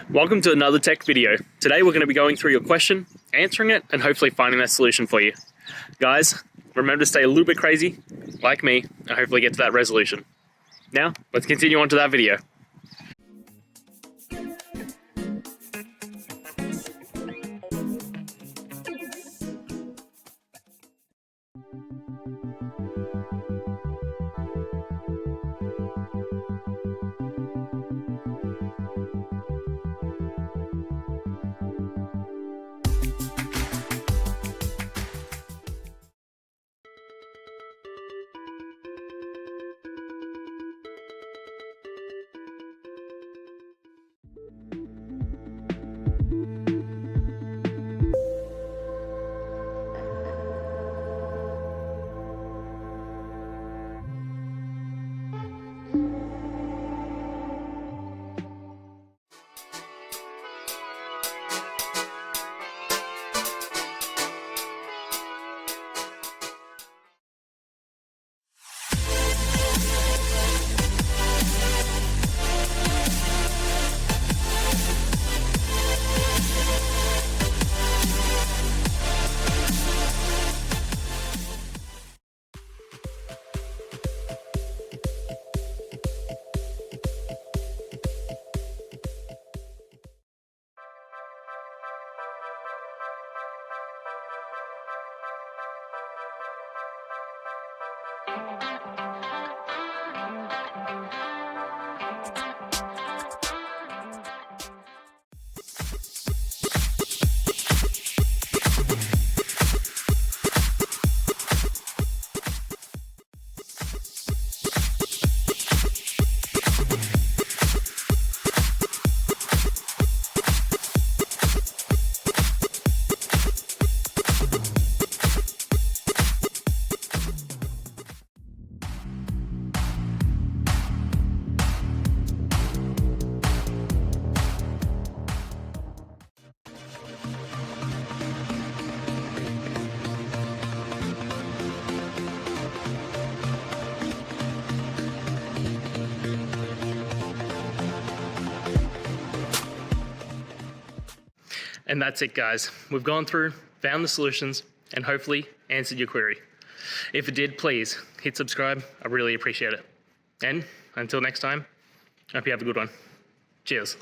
Welcome to another tech video. Today we're going to be going through your question, answering it, and hopefully finding that solution for you. Guys, remember to stay a little bit crazy, like me, and hopefully get to that resolution. Now, let's continue on to that video. And that's it, guys. We've gone through, found the solutions, and hopefully answered your query. If it did, please hit subscribe. I really appreciate it. And until next time, I hope you have a good one. Cheers.